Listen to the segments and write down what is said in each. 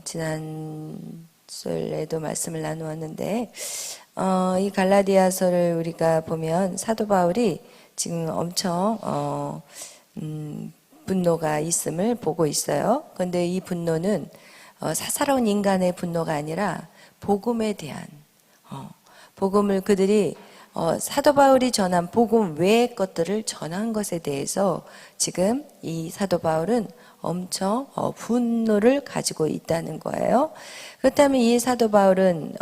지난 설에도 말씀을 나누었는데 이 갈라디아서를 우리가 보면 사도 바울이 지금 엄청 분노가 있음을 보고 있어요. 그런데 이 분노는 사사로운 인간의 분노가 아니라 복음에 대한 복음을 그들이 사도 바울이 전한 복음 외의 것들을 전한 것에 대해서 지금 이 사도 바울은 엄청 분노를 가지고 있다는 거예요. 그렇다면 이 사도 바울은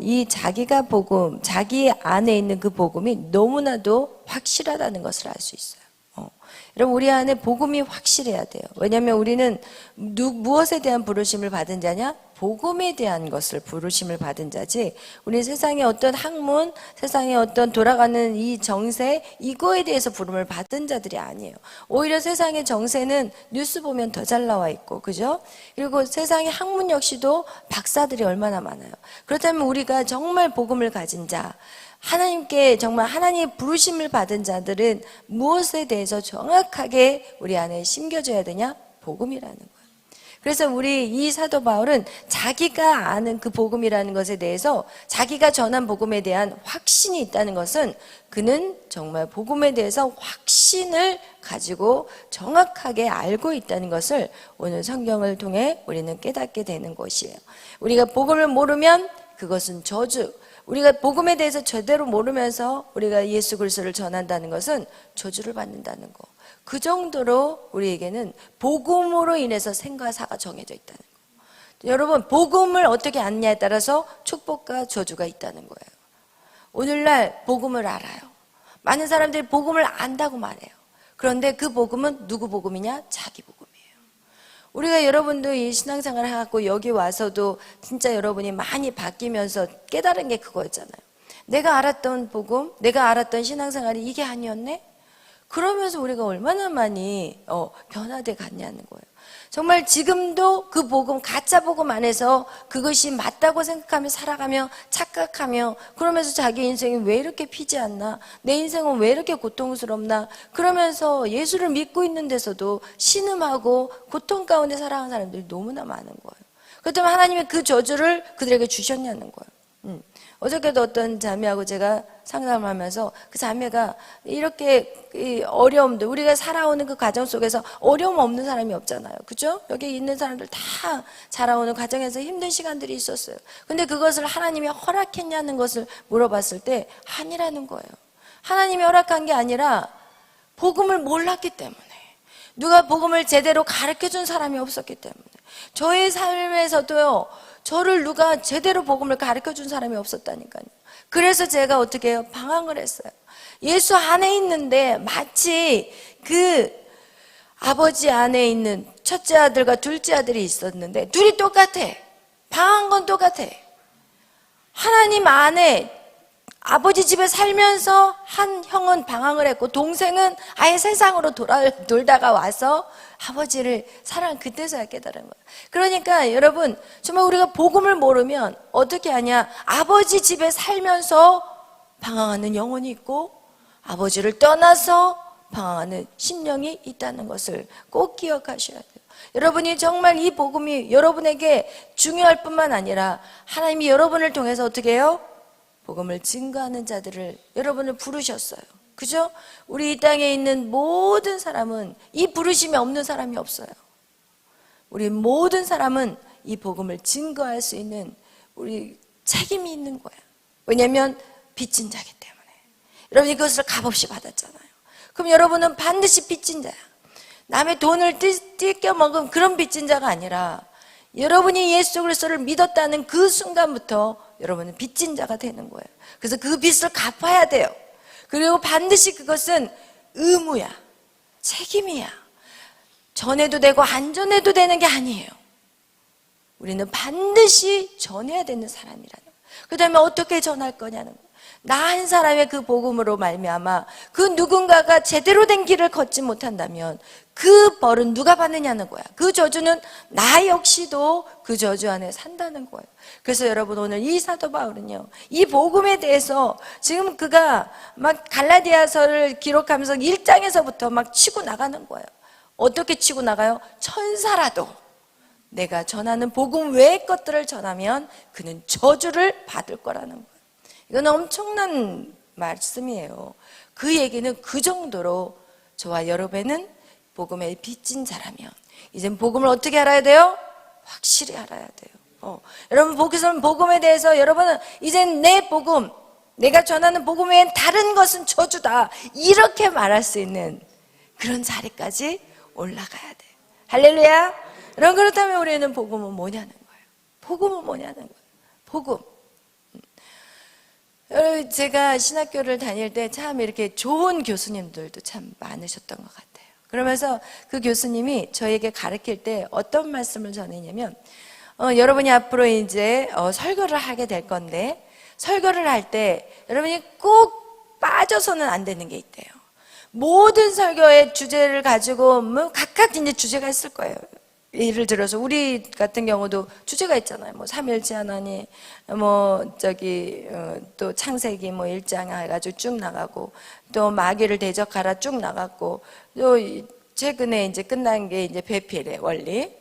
이 자기가 복음, 자기 안에 있는 그 복음이 너무나도 확실하다는 것을 알 수 있어요. 여러분, 우리 안에 복음이 확실해야 돼요. 왜냐하면 우리는 무엇에 대한 부르심을 받은 자냐? 복음에 대한 것을 부르심을 받은 자지, 우리 세상의 어떤 학문, 세상의 어떤 돌아가는 이 정세, 이거에 대해서 부름을 받은 자들이 아니에요. 오히려 세상의 정세는 뉴스 보면 더 잘 나와 있고, 그죠? 그리고 세상의 학문 역시도 박사들이 얼마나 많아요. 그렇다면 우리가 정말 복음을 가진 자, 하나님께 정말 하나님의 부르심을 받은 자들은 무엇에 대해서 정확하게 우리 안에 심겨져야 되냐? 복음이라는 거예요. 그래서 우리 이 사도 바울은 자기가 아는 그 복음이라는 것에 대해서, 자기가 전한 복음에 대한 확신이 있다는 것은 그는 정말 복음에 대해서 확신을 가지고 정확하게 알고 있다는 것을 오늘 성경을 통해 우리는 깨닫게 되는 것이에요. 우리가 복음을 모르면 그것은 저주, 우리가 복음에 대해서 제대로 모르면서 우리가 예수 그리스도를 전한다는 것은 저주를 받는다는 거. 그 정도로 우리에게는 복음으로 인해서 생과 사가 정해져 있다는 거. 여러분, 복음을 어떻게 아느냐에 따라서 축복과 저주가 있다는 거예요. 오늘날 복음을 알아요. 많은 사람들이 복음을 안다고 말해요. 그런데 그 복음은 누구 복음이냐? 자기 복음이에요. 우리가 여러분도 이 신앙생활을 해갖고 여기 와서도 진짜 여러분이 많이 바뀌면서 깨달은 게 그거였잖아요. 내가 알았던 복음, 내가 알았던 신앙생활이 이게 아니었네? 그러면서 우리가 얼마나 많이 변화돼 갔냐는 거예요. 정말 지금도 그 복음, 가짜 복음 안에서 그것이 맞다고 생각하며 살아가며 착각하며, 그러면서 자기 인생이 왜 이렇게 피지 않나? 내 인생은 왜 이렇게 고통스럽나? 그러면서 예수를 믿고 있는 데서도 신음하고 고통 가운데 살아가는 사람들이 너무나 많은 거예요. 그렇다면 하나님이 그 저주를 그들에게 주셨냐는 거예요. 어저께도 어떤 자매하고 제가 상담을 하면서 그 자매가 이렇게 어려움들, 우리가 살아오는 그 과정 속에서 어려움 없는 사람이 없잖아요. 그죠? 여기 있는 사람들 다 자라오는 과정에서 힘든 시간들이 있었어요. 근데 그것을 하나님이 허락했냐는 것을 물어봤을 때 아니라는 거예요. 하나님이 허락한 게 아니라 복음을 몰랐기 때문에, 누가 복음을 제대로 가르쳐준 사람이 없었기 때문에, 저의 삶에서도요, 저를 누가 제대로 복음을 가르쳐준 사람이 없었다니까요. 그래서 제가 어떻게 해요? 방황을 했어요. 예수 안에 있는데 마치 그 아버지 안에 있는 첫째 아들과 둘째 아들이 있었는데 둘이 똑같아. 방황한 건 똑같아. 하나님 안에 아버지 집에 살면서 한 형은 방황을 했고, 동생은 아예 세상으로 돌다가 와서 아버지를 사랑, 그때서야 깨달은 거예요. 그러니까 여러분, 정말 우리가 복음을 모르면 어떻게 하냐? 아버지 집에 살면서 방황하는 영혼이 있고, 아버지를 떠나서 방황하는 심령이 있다는 것을 꼭 기억하셔야 돼요. 여러분이 정말 이 복음이 여러분에게 중요할 뿐만 아니라 하나님이 여러분을 통해서 어떻게 해요? 복음을 증거하는 자들을 여러분을 부르셨어요. 그죠? 우리 이 땅에 있는 모든 사람은 이 부르심이 없는 사람이 없어요. 우리 모든 사람은 이 복음을 증거할 수 있는 우리 책임이 있는 거예요. 왜냐하면 빚진 자기 때문에. 여러분이 그것을 값없이 받았잖아요. 그럼 여러분은 반드시 빚진 자야. 남의 돈을 뜯겨 먹은 그런 빚진 자가 아니라, 여러분이 예수 그리스도를 믿었다는 그 순간부터 여러분은 빚진 자가 되는 거예요. 그래서 그 빚을 갚아야 돼요. 그리고 반드시 그것은 의무야, 책임이야. 전해도 되고 안 전해도 되는 게 아니에요. 우리는 반드시 전해야 되는 사람이라는 거예요. 그 다음에 어떻게 전할 거냐는 거예요. 나 한 사람의 그 복음으로 말미암아 그 누군가가 제대로 된 길을 걷지 못한다면 그 벌은 누가 받느냐는 거야. 그 저주는 나 역시도 그 저주 안에 산다는 거예요. 그래서 여러분, 오늘 이 사도 바울은요, 이 복음에 대해서 지금 그가 막 갈라디아서를 기록하면서 1장에서부터 막 치고 나가는 거예요. 어떻게 치고 나가요? 천사라도 내가 전하는 복음 외의 것들을 전하면 그는 저주를 받을 거라는 거예요. 이건 엄청난 말씀이에요. 그 얘기는 그 정도로 저와 여러분은 복음에 빚진 자라면 이젠 복음을 어떻게 알아야 돼요? 확실히 알아야 돼요. 여러분 복음에 대해서 여러분은 이젠 내 복음, 내가 전하는 복음 외엔 다른 것은 저주다, 이렇게 말할 수 있는 그런 자리까지 올라가야 돼요. 할렐루야. 여러분, 그렇다면 우리는 복음은 뭐냐는 거예요. 복음은 뭐냐는 거예요. 복음. 여러분, 제가 신학교를 다닐 때 참 이렇게 좋은 교수님들도 참 많으셨던 것 같아요. 그러면서 그 교수님이 저에게 가르칠 때 어떤 말씀을 전했냐면, 여러분이 앞으로 이제 설교를 하게 될 건데, 설교를 할 때 여러분이 꼭 빠져서는 안 되는 게 있대요. 모든 설교의 주제를 가지고 뭐 각각 이제 주제가 있을 거예요. 예를 들어서 우리 같은 경우도 주제가 있잖아요. 뭐 삼일째 하나님, 또 창세기 1장 해가지고 쭉 나가고, 또 마귀를 대적하라 쭉 나갔고, 또 최근에 이제 끝난 게 이제 배필의 원리.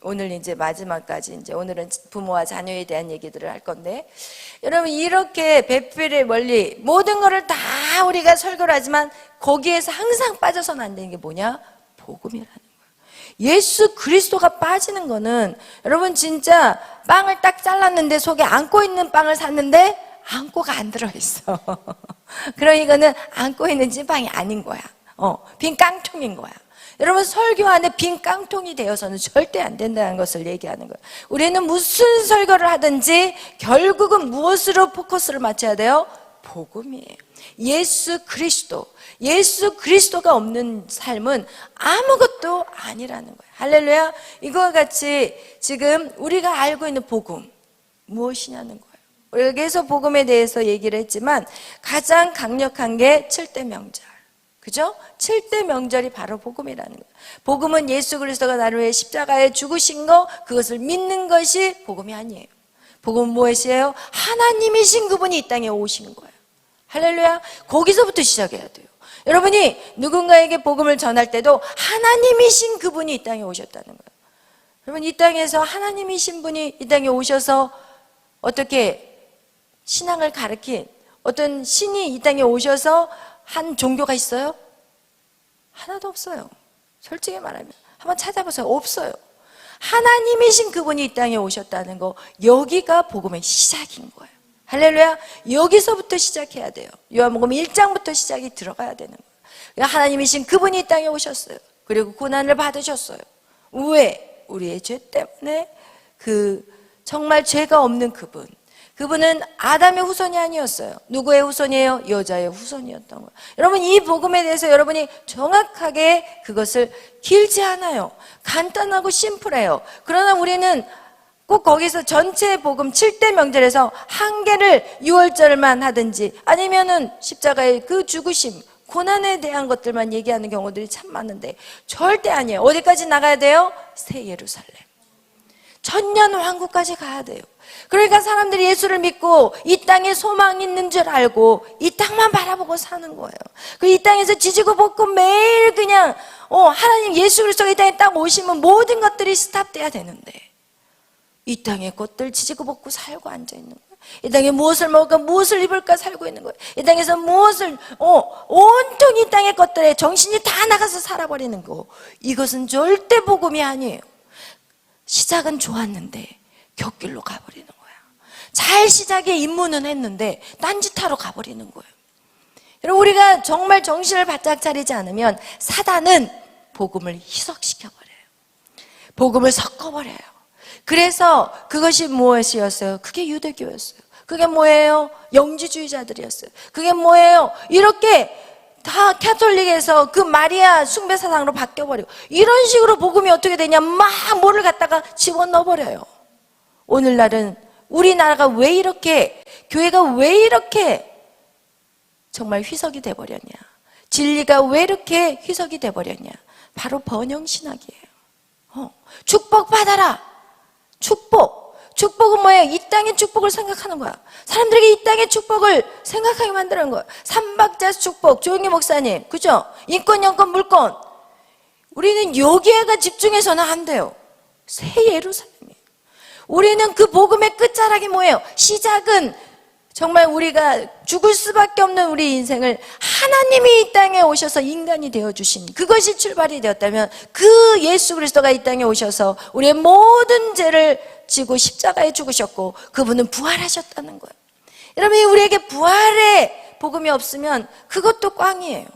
오늘 이제 마지막까지 이제 오늘은 부모와 자녀에 대한 얘기들을 할 건데, 여러분 이렇게 배필의 원리 모든 거를 다 우리가 설교를 하지만 거기에서 항상 빠져서는 안 되는 게 뭐냐? 복음이라는 거예요. 예수 그리스도가 빠지는 거는 여러분 진짜 빵을 딱 잘랐는데 속에 안고 있는 빵을 샀는데 안고가 안 들어있어. 그럼 이거는 안고 있는 찐빵이 아닌 거야. 빈 깡통인 거야. 여러분 설교 안에 빈 깡통이 되어서는 절대 안 된다는 것을 얘기하는 거예요. 우리는 무슨 설교를 하든지 결국은 무엇으로 포커스를 맞춰야 돼요? 복음이에요. 예수 그리스도가 없는 삶은 아무것도 아니라는 거예요. 할렐루야. 이거와 같이 지금 우리가 알고 있는 복음 무엇이냐는 거예요. 우리가 계속 복음에 대해서 얘기를 했지만 가장 강력한 게 7대 명절. 그죠? 7대 명절이 바로 복음이라는 거예요. 복음은 예수 그리스도가 나를 위해 십자가에 죽으신 거, 그것을 믿는 것이 복음이 아니에요. 복음은 무엇이에요? 하나님이신 그분이 이 땅에 오신 거예요. 할렐루야. 거기서부터 시작해야 돼요. 여러분이 누군가에게 복음을 전할 때도 하나님이신 그분이 이 땅에 오셨다는 거예요. 여러분 이 땅에서 하나님이신 분이 이 땅에 오셔서 어떻게 신앙을 가르친 어떤 신이 이 땅에 오셔서 한 종교가 있어요? 하나도 없어요. 솔직히 말하면 한번 찾아보세요. 없어요. 하나님이신 그분이 이 땅에 오셨다는 거, 여기가 복음의 시작인 거예요. 할렐루야. 여기서부터 시작해야 돼요. 요한복음 1장부터 시작이 들어가야 되는 거예요. 하나님이신 그분이 이 땅에 오셨어요. 그리고 고난을 받으셨어요. 왜? 우리의 죄 때문에. 정말 죄가 없는 그분은 아담의 후손이 아니었어요. 누구의 후손이에요? 여자의 후손이었던 거예요. 여러분 이 복음에 대해서 여러분이 정확하게 그것을 길지 않아요. 간단하고 심플해요. 그러나 우리는 꼭 거기서 전체 복음 7대 명절에서 한 개를 6월절만 하든지 아니면은 십자가의 그 죽으심, 고난에 대한 것들만 얘기하는 경우들이 참 많은데 절대 아니에요. 어디까지 나가야 돼요? 새 예루살렘. 천년 왕국까지 가야 돼요. 그러니까 사람들이 예수를 믿고 이 땅에 소망이 있는 줄 알고 이 땅만 바라보고 사는 거예요. 이 땅에서 지지고 볶고 매일 그냥 하나님 예수 그리스도가 이 땅에 딱 오시면 모든 것들이 스탑돼야 되는데 이 땅의 것들 지지고 볶고 살고 앉아있는 거예요. 이 땅에 무엇을 먹을까 무엇을 입을까 살고 있는 거예요. 이 땅에서 무엇을 온통이 이 땅의 것들에 정신이 다 나가서 살아버리는 거, 이것은 절대 복음이 아니에요. 시작은 좋았는데 곁길로 가버리는 거야. 잘 시작에 입문은 했는데 딴짓하러 가버리는 거예요. 여러분 우리가 정말 정신을 바짝 차리지 않으면 사단은 복음을 희석시켜버려요. 복음을 섞어버려요. 그래서 그것이 무엇이었어요? 그게 유대교였어요. 그게 뭐예요? 영지주의자들이었어요. 그게 뭐예요? 이렇게 다 캐톨릭에서 그 마리아 숭배 사상으로 바뀌어버리고 이런 식으로 복음이 어떻게 되냐, 막 뭐를 갖다가 집어넣어버려요. 오늘날은 우리나라가 왜 이렇게, 교회가 왜 이렇게 정말 휘석이 돼버렸냐, 진리가 왜 이렇게 휘석이 돼버렸냐, 바로 번영신학이에요. 축복 받아라. 축복은 뭐예요? 이 땅의 축복을 생각하는 거야. 사람들에게 이 땅의 축복을 생각하게 만드는 거야. 삼박자 축복, 조영기 목사님, 그죠? 인권, 영권, 물권. 우리는 여기에가 집중해서는 안 돼요. 새 예루살렘이에요. 우리는 그 복음의 끝자락이 뭐예요? 시작은 정말 우리가 죽을 수밖에 없는 우리 인생을 하나님이 이 땅에 오셔서 인간이 되어주신 그것이 출발이 되었다면, 그 예수 그리스도가 이 땅에 오셔서 우리의 모든 죄를 지고 십자가에 죽으셨고 그분은 부활하셨다는 거예요. 여러분, 우리에게 부활의 복음이 없으면 그것도 꽝이에요.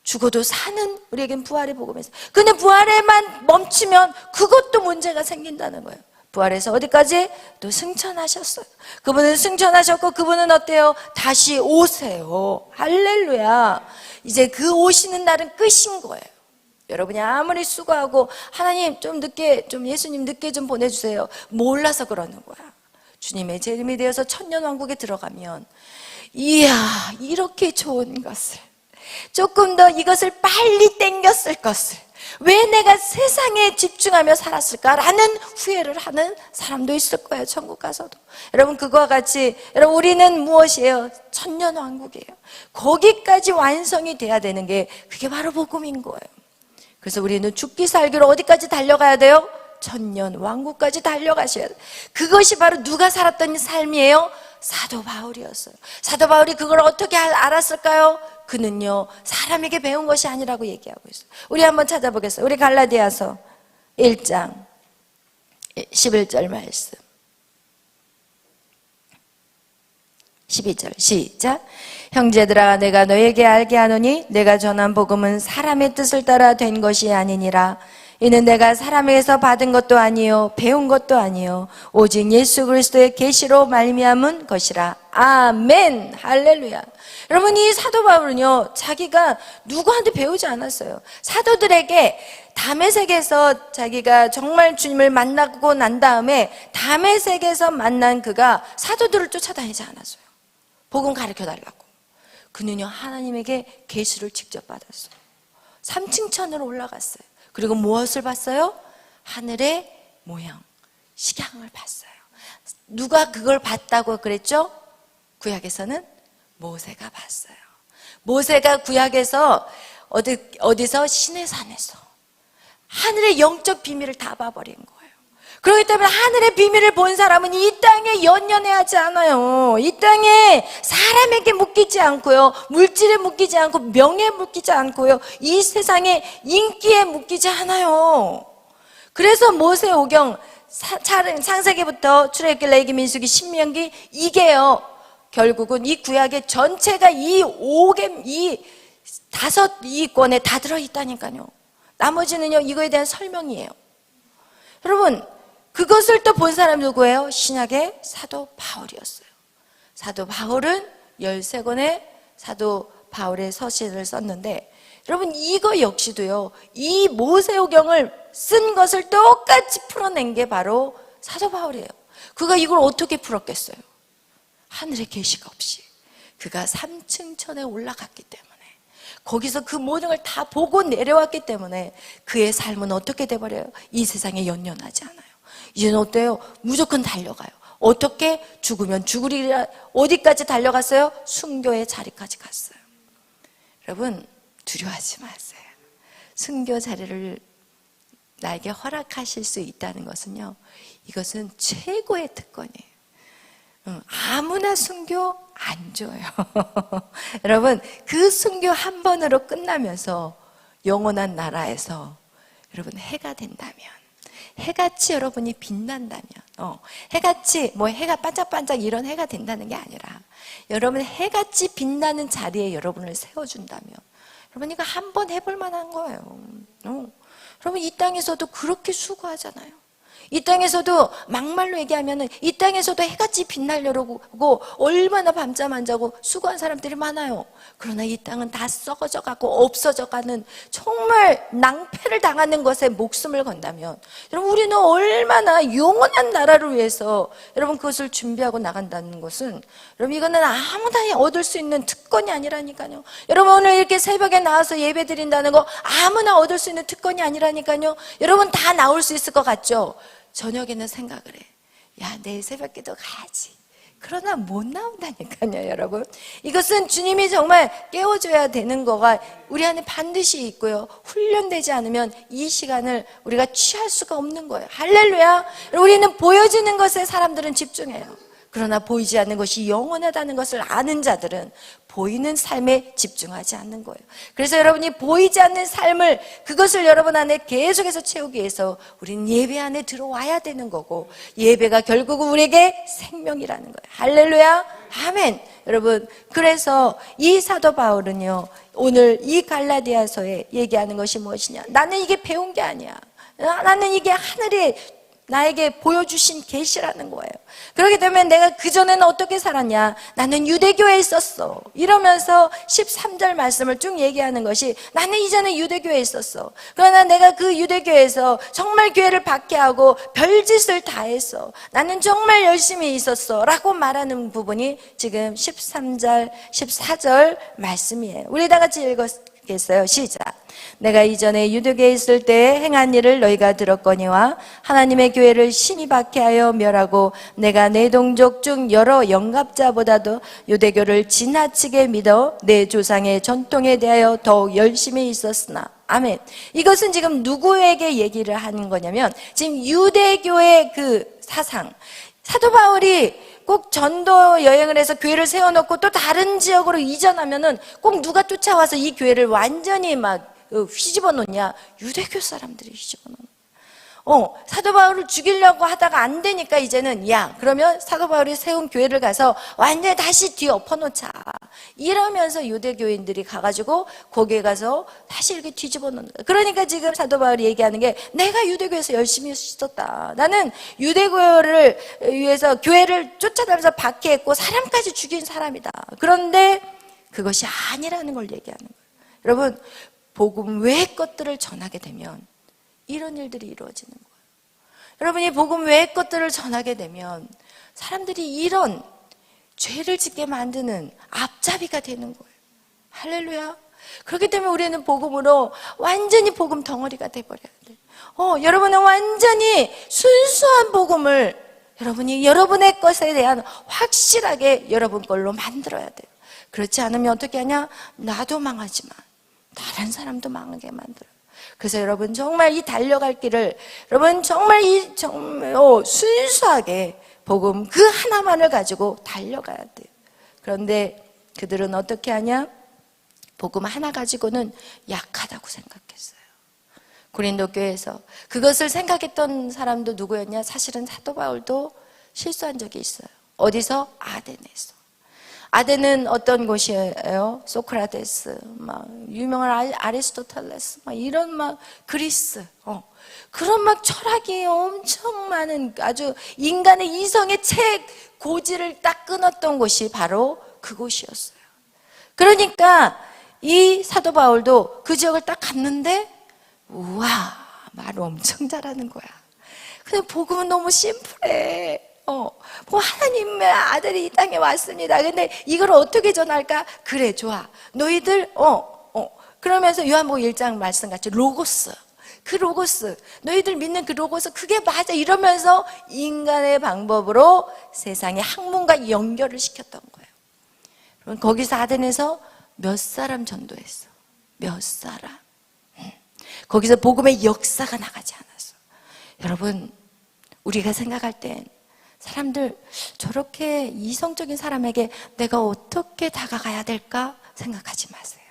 죽어도 사는 우리에겐 부활의 복음이 있어요. 근데 부활에만 멈추면 그것도 문제가 생긴다는 거예요. 부활해서 어디까지? 또 승천하셨어요. 그분은 승천하셨고 그분은 어때요? 다시 오세요. 할렐루야. 이제 그 오시는 날은 끝인 거예요. 여러분이 아무리 수고하고 하나님 좀 늦게, 좀 예수님 늦게 좀 보내주세요, 몰라서 그러는 거야. 주님의 재림이 되어서 천년왕국에 들어가면, 이야, 이렇게 좋은 것을, 조금 더 이것을 빨리 땡겼을 것을 왜 내가 세상에 집중하며 살았을까라는 후회를 하는 사람도 있을 거예요. 천국 가서도. 여러분, 그거와 같이 여러분, 우리는 무엇이에요? 천년왕국이에요. 거기까지 완성이 돼야 되는 게, 그게 바로 복음인 거예요. 그래서 우리는 죽기 살기로 어디까지 달려가야 돼요? 천년왕국까지 달려가셔야 돼요. 그것이 바로 누가 살았던 삶이에요? 사도 바울이었어요. 사도 바울이 그걸 어떻게 알았을까요? 그는요, 사람에게 배운 것이 아니라고 얘기하고 있어요. 우리 한번 찾아보겠어요. 우리 갈라디아서 1장 11절 말씀, 12절 시작. 형제들아, 내가 너에게 알게 하노니 내가 전한 복음은 사람의 뜻을 따라 된 것이 아니니라. 이는 내가 사람에게서 받은 것도 아니요 배운 것도 아니요 오직 예수 그리스도의 계시로 말미암은 것이라. 아멘. 할렐루야. 여러분, 이 사도 바울은요, 자기가 누구한테 배우지 않았어요. 사도들에게 다메섹에서 자기가 정말 주님을 만나고 난 다음에 다메섹에서 만난 그가 사도들을 쫓아다니지 않았어요. 복음 가르쳐 달라고. 그는요, 하나님에게 계시를 직접 받았어요. 3층 천으로 올라갔어요. 그리고 무엇을 봤어요? 하늘의 모형, 식양을 봤어요. 누가 그걸 봤다고 그랬죠? 구약에서는 모세가 봤어요. 모세가 구약에서 어디서? 시내산에서 하늘의 영적 비밀을 다 봐버린 거예요. 그렇기 때문에 하늘의 비밀을 본 사람은 이 땅에 연연해하지 않아요. 이 땅에 사람에게 묶이지 않고요, 물질에 묶이지 않고, 명예에 묶이지 않고요, 이 세상에 인기에 묶이지 않아요. 그래서 모세오경, 창세기부터 출애굽기, 레위기, 민수기, 신명기, 이게요, 결국은 이 구약의 전체가 이 5권에 다 들어있다니까요. 나머지는요, 이거에 대한 설명이에요. 여러분, 그것을 또 본 사람 누구예요? 신약의 사도 바울이었어요. 사도 바울은 13권의 사도 바울의 서신을 썼는데, 여러분, 이거 역시도요, 이 모세오경을 쓴 것을 똑같이 풀어낸 게 바로 사도 바울이에요. 그가 이걸 어떻게 풀었겠어요? 하늘의 계시가 없이 그가 3층 천에 올라갔기 때문에, 거기서 그 모든 걸 다 보고 내려왔기 때문에 그의 삶은 어떻게 돼버려요? 이 세상에 연연하지 않아요. 이제는 어때요? 무조건 달려가요. 어떻게? 죽으면 죽으리라. 어디까지 달려갔어요? 순교의 자리까지 갔어요. 여러분, 두려워하지 마세요. 순교 자리를 나에게 허락하실 수 있다는 것은요, 이것은 최고의 특권이에요. 아무나 순교 안 줘요. 여러분, 그 순교 한 번으로 끝나면서 영원한 나라에서 여러분 해가 된다면, 해같이 여러분이 빛난다면, 해같이 해가 반짝반짝 이런 해가 된다는 게 아니라, 여러분 해같이 빛나는 자리에 여러분을 세워준다면, 여러분 이거 한 번 해볼 만한 거예요. 여러분, 이 땅에서도 그렇게 수고하잖아요. 이 땅에서도 막말로 얘기하면은 이 땅에서도 해같이 빛나려고 얼마나 밤잠 안 자고 수고한 사람들이 많아요. 그러나 이 땅은 다 썩어져 가고 없어져 가는, 정말 낭패를 당하는 것에 목숨을 건다면, 여러분 우리는 얼마나 영원한 나라를 위해서 여러분 그것을 준비하고 나간다는 것은, 여러분 이거는 아무나 얻을 수 있는 특권이 아니라니까요. 여러분 오늘 이렇게 새벽에 나와서 예배 드린다는 거 아무나 얻을 수 있는 특권이 아니라니까요. 여러분 다 나올 수 있을 것 같죠? 저녁에는 생각을 해. 야, 내일 새벽기도 가야지. 그러나 못 나온다니까요, 여러분. 이것은 주님이 정말 깨워줘야 되는 거가 우리 안에 반드시 있고요. 훈련되지 않으면 이 시간을 우리가 취할 수가 없는 거예요. 할렐루야. 우리는 보여지는 것에 사람들은 집중해요. 그러나 보이지 않는 것이 영원하다는 것을 아는 자들은 보이는 삶에 집중하지 않는 거예요. 그래서 여러분이 보이지 않는 삶을, 그것을 여러분 안에 계속해서 채우기 위해서 우리는 예배 안에 들어와야 되는 거고, 예배가 결국은 우리에게 생명이라는 거예요. 할렐루야. 아멘. 여러분, 그래서 이 사도 바울은요, 오늘 이 갈라디아서에 얘기하는 것이 무엇이냐? 나는 이게 배운 게 아니야. 나는 이게 하늘이 나에게 보여주신 계시라는 거예요. 그렇기 때문에 내가 그전에는 어떻게 살았냐? 나는 유대교회에 있었어. 이러면서 13절 말씀을 쭉 얘기하는 것이, 나는 이전에 유대교회에 있었어. 그러나 내가 그 유대교회에서 정말 교회를 박해하고 별짓을 다 했어. 나는 정말 열심히 있었어. 라고 말하는 부분이 지금 13절, 14절 말씀이에요. 우리 다 같이 읽겠어요. 시작. 내가 이전에 유대교에 있을 때 행한 일을 너희가 들었거니와 하나님의 교회를 신이 박해하여 멸하고 내가 내 동족 중 여러 영갑자보다도 유대교를 지나치게 믿어 내 조상의 전통에 대하여 더욱 열심히 있었으나. 아멘. 이것은 지금 누구에게 얘기를 하는 거냐면, 지금 유대교의 그 사상, 사도 바울이 꼭 전도 여행을 해서 교회를 세워놓고 또 다른 지역으로 이전하면은 꼭 누가 쫓아와서 이 교회를 완전히 막 휘집어 놓냐? 유대교 사람들이 휘집어 놓는. 사도 바울을 죽이려고 하다가 안 되니까 이제는, 야, 그러면 사도 바울이 세운 교회를 가서 완전히 다시 뒤 엎어놓자. 이러면서 유대교인들이 가가지고 거기에 가서 다시 이렇게 뒤집어 놓는 거야. 그러니까 지금 사도 바울이 얘기하는 게, 내가 유대교에서 열심히 있었다. 나는 유대교를 위해서 교회를 쫓아다니면서 박해했고 사람까지 죽인 사람이다. 그런데 그것이 아니라는 걸 얘기하는 거예요. 여러분, 복음 외의 것들을 전하게 되면 이런 일들이 이루어지는 거예요. 여러분이 복음 외의 것들을 전하게 되면 사람들이 이런 죄를 짓게 만드는 앞잡이가 되는 거예요. 할렐루야. 그렇기 때문에 우리는 복음으로 완전히 복음 덩어리가 돼버려야 돼요. 여러분은 완전히 순수한 복음을 여러분이 여러분의 것에 대한 확실하게 여러분 걸로 만들어야 돼요. 그렇지 않으면 어떻게 하냐? 나도 망하지만 다른 사람도 망하게 만들어요. 그래서 여러분 정말 이 달려갈 길을 여러분 정말 순수하게 복음 그 하나만을 가지고 달려가야 돼요. 그런데 그들은 어떻게 하냐? 복음 하나 가지고는 약하다고 생각했어요. 고린도 교회에서 그것을 생각했던 사람도 누구였냐? 사실은 사도 바울도 실수한 적이 있어요. 어디서? 아데네에서. 아데는 어떤 곳이에요? 소크라테스, 막 유명한 아리스토텔레스, 막 이런 막 그리스, 그런 막 철학이 엄청 많은 아주 인간의 이성의 고지를 딱 끊었던 곳이 바로 그곳이었어요. 그러니까 이 사도 바울도 그 지역을 딱 갔는데, 우와, 말을 엄청 잘하는 거야. 근데 복음은 너무 심플해. 하나님의 아들이 이 땅에 왔습니다. 근데 이걸 어떻게 전할까? 그래, 좋아. 너희들, 그러면서 요한복음 1장 말씀같이 로고스. 그 로고스. 너희들 믿는 그 로고스. 그게 맞아. 이러면서 인간의 방법으로 세상의 학문과 연결을 시켰던 거예요. 그럼 거기서 아덴에서 몇 사람 전도했어? 몇 사람? 거기서 복음의 역사가 나가지 않았어. 여러분, 우리가 생각할 땐 사람들 저렇게 이성적인 사람에게 내가 어떻게 다가가야 될까 생각하지 마세요.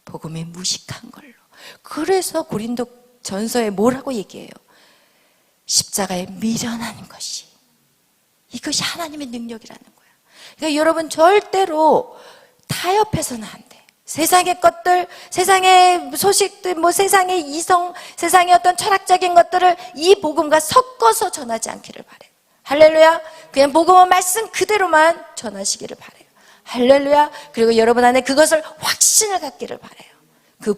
복음에 무식한 걸로. 그래서 고린도 전서에 뭐라고 얘기해요? 십자가에 미련한 것이, 이것이 하나님의 능력이라는 거야. 그러니까 여러분 절대로 타협해서는 안 돼. 세상의 것들, 세상의 소식들, 세상의 이성, 세상의 어떤 철학적인 것들을 이 복음과 섞어서 전하지 않기를 바래요. 할렐루야. 그냥 복음의 말씀 그대로만 전하시기를 바래요. 할렐루야. 그리고 여러분 안에 그것을 확신을 갖기를 바래요. 그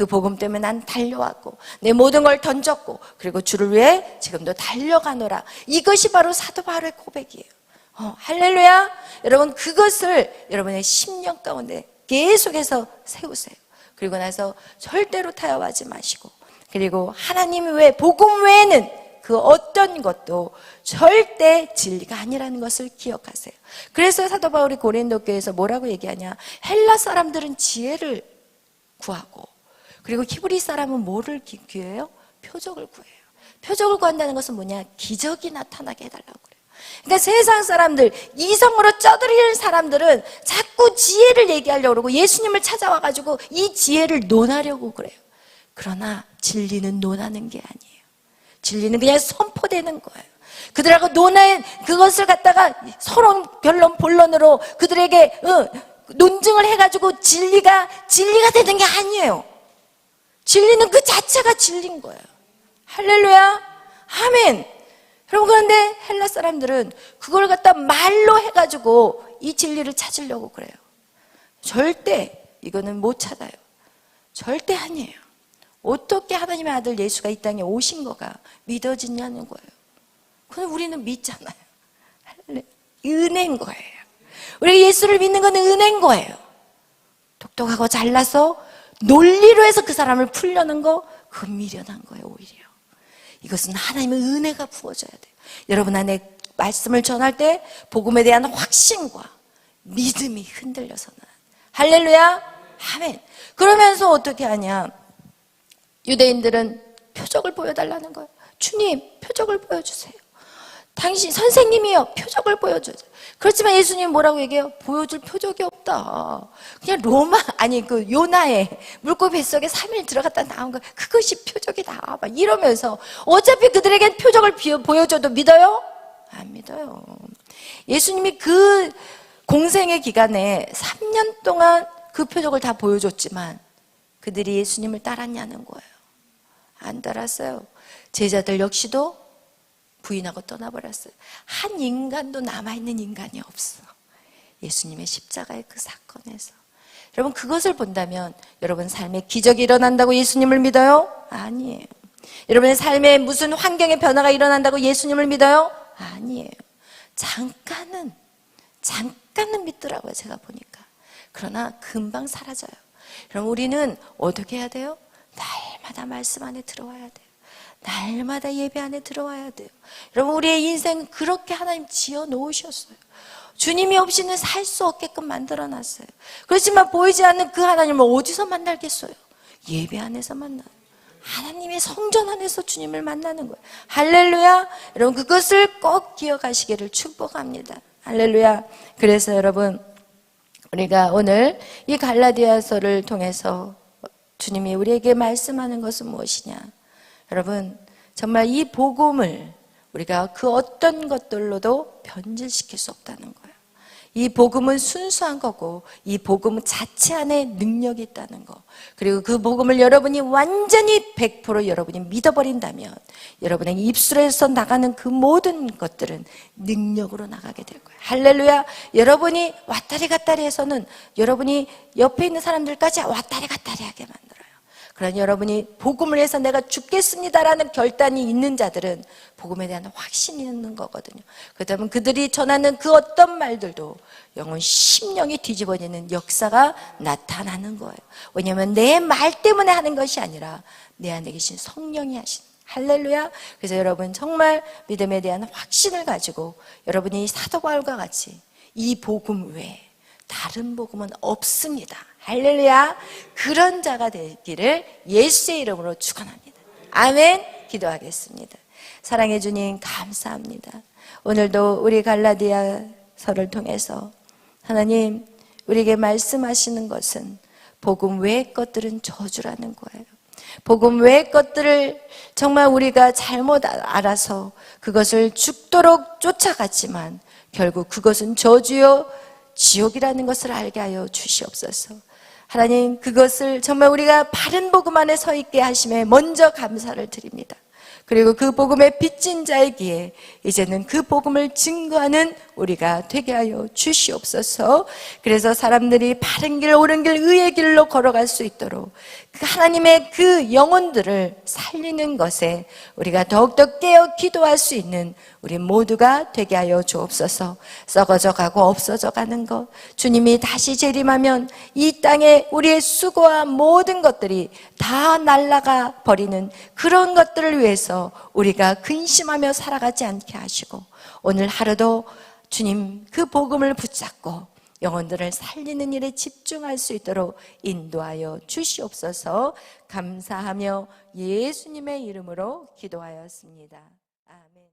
복음 때문에 난 달려왔고 내 모든 걸 던졌고 그리고 주를 위해 지금도 달려가노라. 이것이 바로 사도 바울의 고백이에요. 할렐루야. 여러분 그것을 여러분의 심령 가운데 계속해서 세우세요. 그리고 나서 절대로 타협하지 마시고, 그리고 하나님 외 복음 외에는 그 어떤 것도 절대 진리가 아니라는 것을 기억하세요. 그래서 사도 바울이 고린도 교회에서 뭐라고 얘기하냐? 헬라 사람들은 지혜를 구하고, 그리고 히브리 사람은 뭐를 구해요? 표적을 구해요. 표적을 구한다는 것은 뭐냐? 기적이 나타나게 해달라고 그래요. 그러니까 세상 사람들, 이성으로 쩌들리는 사람들은 자꾸 지혜를 얘기하려고 그러고 예수님을 찾아와가지고 이 지혜를 논하려고 그래요. 그러나 진리는 논하는 게 아니에요. 진리는 그냥 선포되는 거예요. 그들하고 논한 그것을 갖다가 서로 변론 본론으로 그들에게 논증을 해가지고 진리가 되는 게 아니에요. 진리는 그 자체가 진리인 거예요. 할렐루야, 아멘. 여러분, 그런데 헬라 사람들은 그걸 갖다 말로 해가지고 이 진리를 찾으려고 그래요. 절대 이거는 못 찾아요. 절대 아니에요. 어떻게 하나님의 아들 예수가 이 땅에 오신 거가 믿어지냐는 거예요. 그건 우리는 믿잖아요. 은혜인 거예요. 우리가 예수를 믿는 건 은혜인 거예요. 똑똑하고 잘나서 논리로 해서 그 사람을 풀려는 거, 그건 미련한 거예요. 오히려 이것은 하나님의 은혜가 부어져야 돼요. 여러분 안에 말씀을 전할 때 복음에 대한 확신과 믿음이 흔들려서는, 할렐루야, 아멘. 그러면서 어떻게 하냐? 유대인들은 표적을 보여달라는 거예요. 주님, 표적을 보여주세요. 당신 선생님이요, 표적을 보여주세요. 그렇지만 예수님 뭐라고 얘기해요? 보여줄 표적이 없다. 그냥 그 요나의 물고기 뱃속에 3일 들어갔다 나온 거, 그것이 표적이다. 막 이러면서 어차피 그들에겐 표적을 보여줘도 믿어요? 안 믿어요. 예수님이 그 공생의 기간에 3년 동안 그 표적을 다 보여줬지만 그들이 예수님을 따랐냐는 거예요. 안 따랐어요. 제자들 역시도 부인하고 떠나버렸어요. 한 인간도 남아있는 인간이 없어. 예수님의 십자가의 그 사건에서. 여러분, 그것을 본다면 여러분 삶에 기적이 일어난다고 예수님을 믿어요? 아니에요. 여러분의 삶에 무슨 환경의 변화가 일어난다고 예수님을 믿어요? 아니에요. 잠깐은 믿더라고요, 제가 보니까. 그러나 금방 사라져요. 여러분, 우리는 어떻게 해야 돼요? 날마다 말씀 안에 들어와야 돼요. 날마다 예배 안에 들어와야 돼요. 여러분, 우리의 인생은 그렇게 하나님 지어 놓으셨어요. 주님이 없이는 살 수 없게끔 만들어 놨어요. 그렇지만 보이지 않는 그 하나님을 어디서 만나겠어요? 예배 안에서 만나요. 하나님의 성전 안에서 주님을 만나는 거예요. 할렐루야. 여러분, 그것을 꼭 기억하시기를 축복합니다. 할렐루야. 그래서 여러분, 우리가 오늘 이 갈라디아서를 통해서 주님이 우리에게 말씀하는 것은 무엇이냐? 여러분, 정말 이 복음을 우리가 그 어떤 것들로도 변질시킬 수 없다는 거예요. 이 복음은 순수한 거고 이 복음 자체 안에 능력이 있다는 거, 그리고 그 복음을 여러분이 완전히 100% 여러분이 믿어버린다면 여러분의 입술에서 나가는 그 모든 것들은 능력으로 나가게 될 거예요. 할렐루야. 여러분이 왔다리 갔다리 해서는 여러분이 옆에 있는 사람들까지 왔다리 갔다리 하게 만들어요. 그러나 여러분이 복음을 해서 내가 죽겠습니다라는 결단이 있는 자들은 복음에 대한 확신이 있는 거거든요. 그렇다면 그들이 전하는 그 어떤 말들도 영혼 심령이 뒤집어지는 역사가 나타나는 거예요. 왜냐하면 내 말 때문에 하는 것이 아니라 내 안에 계신 성령이 하시는, 할렐루야. 그래서 여러분 정말 믿음에 대한 확신을 가지고 여러분이 사도 바울과 같이 이 복음 외에 다른 복음은 없습니다. 할렐루야. 그런 자가 되기를 예수의 이름으로 축원합니다. 아멘. 기도하겠습니다. 사랑해 주님 감사합니다. 오늘도 우리 갈라디아서를 통해서 하나님 우리에게 말씀하시는 것은 복음 외의 것들은 저주라는 거예요. 복음 외의 것들을 정말 우리가 잘못 알아서 그것을 죽도록 쫓아갔지만 결국 그것은 저주요 지옥이라는 것을 알게 하여 주시옵소서. 하나님, 그것을 정말 우리가 바른 복음 안에 서 있게 하심에 먼저 감사를 드립니다. 그리고 그 복음의 빚진 자의 귀에 이제는 그 복음을 증거하는 우리가 되게 하여 주시옵소서. 그래서 사람들이 바른 길, 옳은 길, 의의 길로 걸어갈 수 있도록 하나님의 그 영혼들을 살리는 것에 우리가 더욱더 깨어 기도할 수 있는 우리 모두가 되게 하여 주옵소서. 썩어져 가고 없어져 가는 것, 주님이 다시 재림하면 이 땅에 우리의 수고와 모든 것들이 다 날아가 버리는 그런 것들을 위해서 우리가 근심하며 살아가지 않게 하시고, 오늘 하루도 주님 그 복음을 붙잡고 영혼들을 살리는 일에 집중할 수 있도록 인도하여 주시옵소서. 감사하며 예수님의 이름으로 기도하였습니다. 아멘.